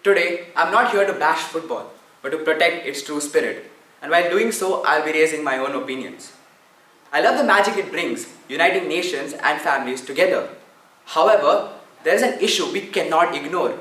Today, I'm not here to bash football, but to protect its true spirit. And while doing so, I'll be raising my own opinions. I love the magic it brings, uniting nations and families together. However, there is an issue we cannot ignore.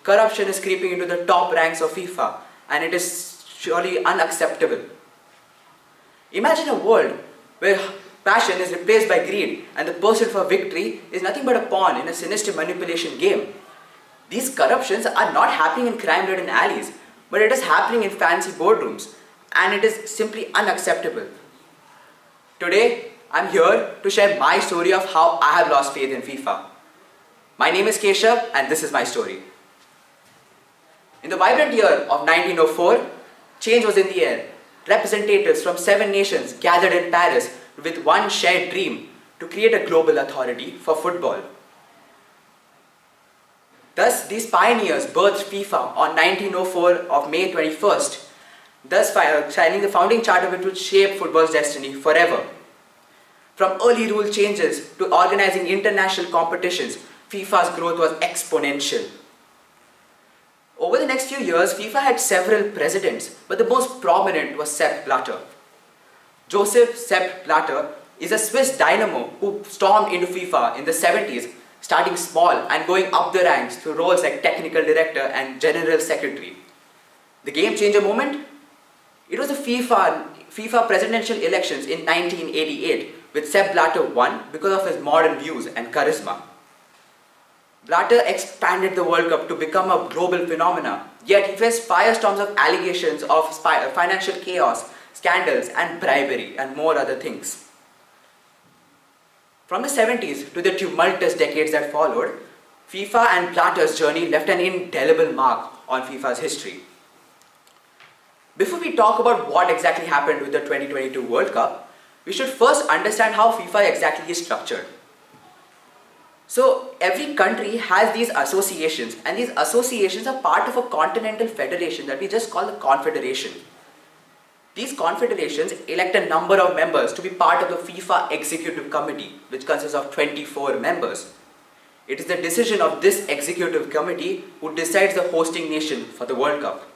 Corruption is creeping into the top ranks of FIFA, and it is surely unacceptable. Imagine a world where passion is replaced by greed and the pursuit for victory is nothing but a pawn in a sinister manipulation game. These corruptions are not happening in crime-ridden alleys, but it is happening in fancy boardrooms, and it is simply unacceptable. Today, I'm here to share my story of how I have lost faith in FIFA. My name is Keshav, and this is my story. In the vibrant year of 1904, change was in the air. Representatives from 7 nations gathered in Paris with one shared dream to create a global authority for football. Thus, these pioneers birthed FIFA on 1904 of May 21st, thus signing the founding charter which would shape football's destiny forever. From early rule changes to organizing international competitions, FIFA's growth was exponential. Over the next few years, FIFA had several presidents, but the most prominent was Sepp Blatter. Joseph Sepp Blatter is a Swiss dynamo who stormed into FIFA in the 70s, starting small and going up the ranks through roles like technical director and general secretary. The game changer moment? It was the FIFA presidential elections in 1988, which Sepp Blatter won because of his modern views and charisma. Blatter expanded the World Cup to become a global phenomenon, yet he faced firestorms of allegations of financial chaos, scandals and bribery and more other things. From the 70s to the tumultuous decades that followed, FIFA and Blatter's journey left an indelible mark on FIFA's history. Before we talk about what exactly happened with the 2022 World Cup, we should first understand how FIFA exactly is structured. So every country has these associations, and these associations are part of a continental federation that we just call the confederation. These confederations elect a number of members to be part of the FIFA Executive Committee, which consists of 24 members. It is the decision of this Executive Committee who decides the hosting nation for the World Cup.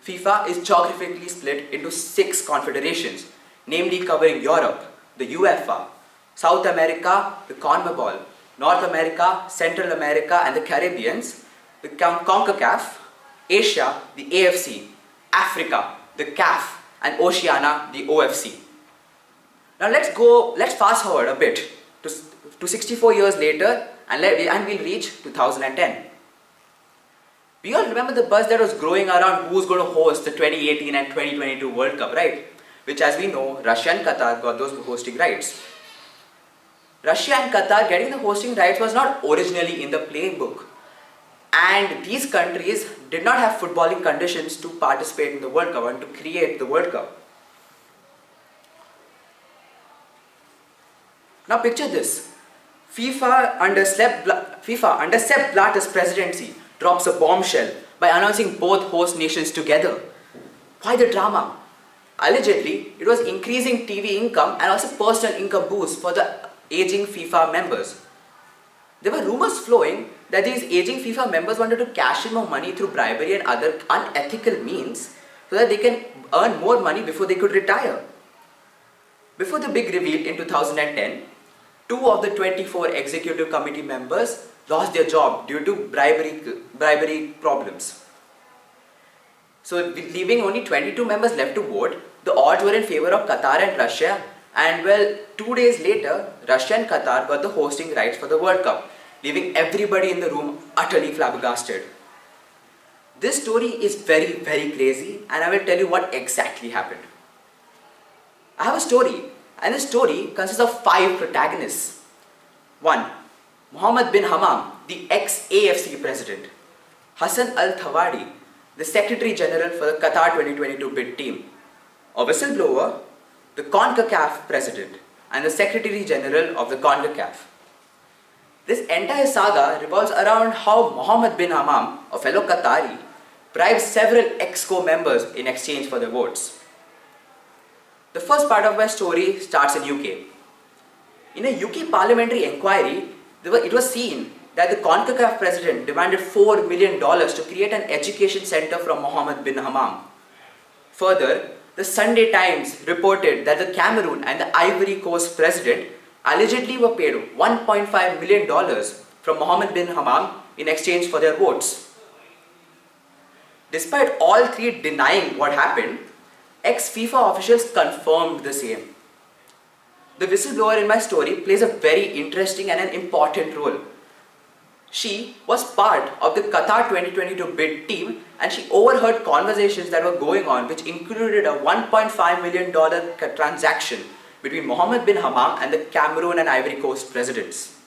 FIFA is geographically split into 6 confederations, namely covering Europe, the UEFA, South America, the CONMEBOL, North America, Central America and the Caribbean, the CONCACAF, Asia, the AFC, Africa, the CAF, and Oceania, the OFC. Now let's fast forward a bit to 64 years later and we'll reach 2010. We all remember the buzz that was growing around who's going to host the 2018 and 2022 World Cup, right? Which, as we know, Russia and Qatar got those hosting rights. Russia and Qatar getting the hosting rights was not originally in the playbook, and these countries did not have footballing conditions to participate in the World Cup and to create the World Cup. Now picture this. FIFA under Sepp Blatter's presidency drops a bombshell by announcing both host nations together. Why the drama? Allegedly, it was increasing TV income and also personal income boost for the aging FIFA members. There were rumors flowing that these aging FIFA members wanted to cash in more money through bribery and other unethical means so that they can earn more money before they could retire. Before the big reveal in 2010, 2 of the 24 executive committee members lost their job due to bribery problems. So leaving only 22 members left to vote, the odds were in favor of Qatar and Russia, and well, 2 days later, Russia and Qatar got the hosting rights for the World Cup, leaving everybody in the room utterly flabbergasted. This story is very, very crazy, and I will tell you what exactly happened. I have a story, and this story consists of 5 protagonists. 1. Mohammed bin Hammam, the ex-AFC president. Hassan Al-Thawadi, the Secretary General for the Qatar 2022 bid team. A whistleblower, the CONCACAF president and the Secretary General of the CONCACAF. This entire saga revolves around how Mohammed bin Hammam, a fellow Qatari, bribed several EXCO members in exchange for their votes. The first part of my story starts in UK. In a UK parliamentary inquiry, it was seen that the CONCACAF president demanded $4 million to create an education center from Mohammed bin Hammam. Further, the Sunday Times reported that the Cameroon and the Ivory Coast president allegedly were paid $1.5 million from Mohammed bin Hammam in exchange for their votes. Despite all three denying what happened, ex-FIFA officials confirmed the same. The whistleblower in my story plays a very interesting and an important role. She was part of the Qatar 2022 bid team, and she overheard conversations that were going on which included a $1.5 million transaction between Mohammed bin Hammam and the Cameroon and Ivory Coast presidents.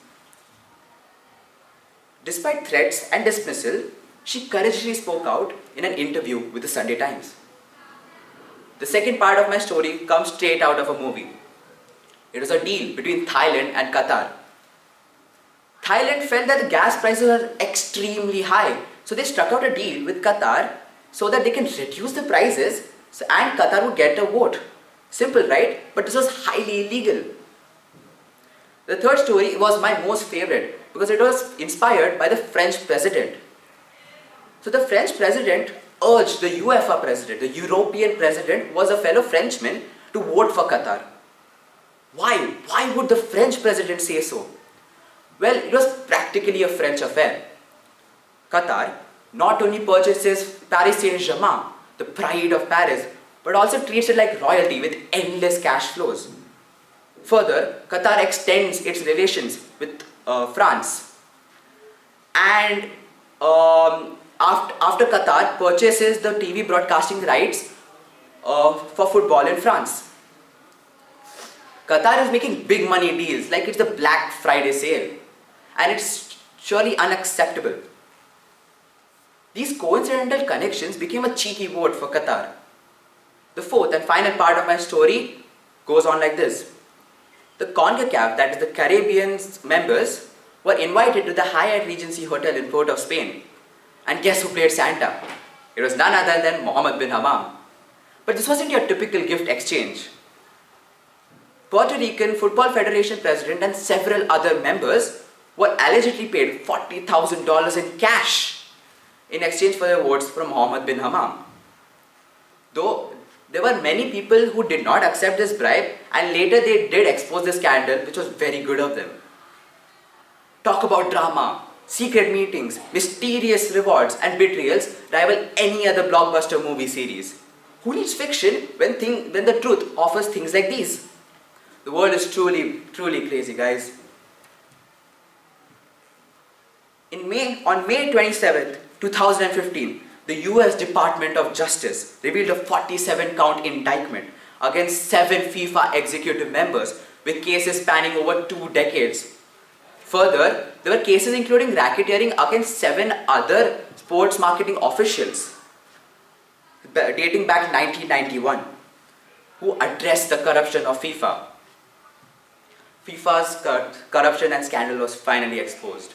Despite threats and dismissal, she courageously spoke out in an interview with the Sunday Times. The second part of my story comes straight out of a movie. It was a deal between Thailand and Qatar. Thailand felt that the gas prices were extremely high, so they struck out a deal with Qatar so that they can reduce the prices and Qatar would get a vote. Simple, right? But this was highly illegal. The third story was my most favorite because it was inspired by the French president. So the French president urged the UEFA president, the European president was a fellow Frenchman, to vote for Qatar. Why? Why would the French president say so? Well, it was practically a French affair. Qatar not only purchases Paris Saint-Germain, the pride of Paris, but also treats it like royalty with endless cash flows. Further, Qatar extends its relations with France. And after Qatar purchases the TV broadcasting rights for football in France. Qatar is making big money deals like it's the Black Friday sale. And it's surely unacceptable. These coincidental connections became a cheeky vote for Qatar. The fourth and final part of my story goes on like this. The CONCACAF, that is the Caribbean members, were invited to the Hyatt Regency Hotel in Port of Spain. And guess who played Santa? It was none other than Mohammed bin Hammam. But this wasn't your typical gift exchange. Puerto Rican Football Federation president and several other members were allegedly paid $40,000 in cash in exchange for their votes from Mohammed bin Hammam. Though there were many people who did not accept this bribe, and later they did expose the scandal, which was very good of them. Talk about drama, secret meetings, mysterious rewards and betrayals rival any other blockbuster movie series. Who needs fiction when the truth offers things like these? The world is truly crazy, guys. On May 27, 2015, the US Department of Justice revealed a 47-count indictment against 7 FIFA executive members with cases spanning over 2 decades. Further, there were cases including racketeering against 7 other sports marketing officials dating back to 1991 who addressed the corruption of FIFA. FIFA's corruption and scandal was finally exposed.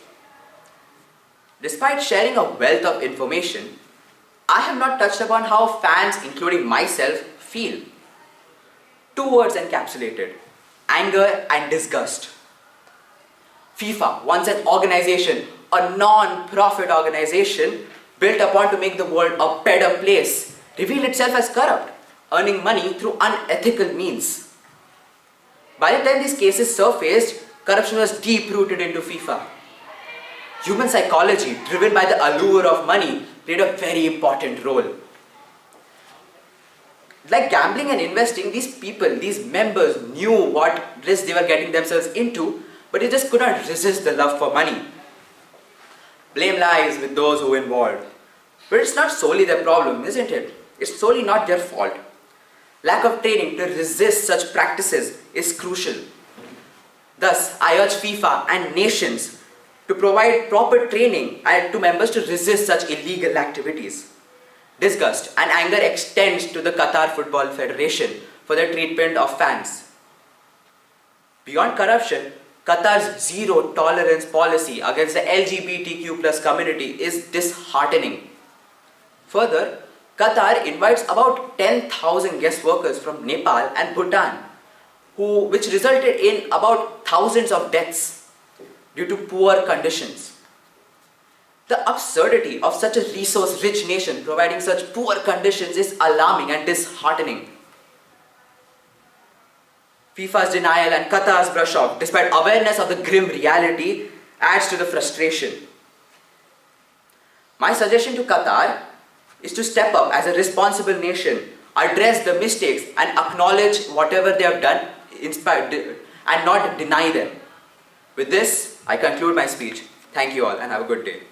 Despite sharing a wealth of information, I have not touched upon how fans, including myself, feel. 2 words encapsulated: anger and disgust. FIFA, once an organization, a non-profit organization built upon to make the world a better place, revealed itself as corrupt, earning money through unethical means. By the time these cases surfaced, corruption was deep-rooted into FIFA. Human psychology, driven by the allure of money, played a very important role. Like gambling and investing, these people, these members knew what risk they were getting themselves into, but they just could not resist the love for money. Blame lies with those who were involved. But it's not solely their problem, isn't it? It's solely not their fault. Lack of training to resist such practices is crucial. Thus, I urge FIFA and nations to provide proper training to members to resist such illegal activities. Disgust and anger extends to the Qatar Football Federation for their treatment of fans. Beyond corruption, Qatar's zero tolerance policy against the LGBTQ+ community is disheartening. Further, Qatar invites about 10,000 guest workers from Nepal and Bhutan, which resulted in about thousands of deaths due to poor conditions. The absurdity of such a resource-rich nation providing such poor conditions is alarming and disheartening. FIFA's denial and Qatar's brush-off, despite awareness of the grim reality, adds to the frustration. My suggestion to Qatar is to step up as a responsible nation, address the mistakes and acknowledge whatever they have done and not deny them. With this, I conclude my speech. Thank you all and have a good day.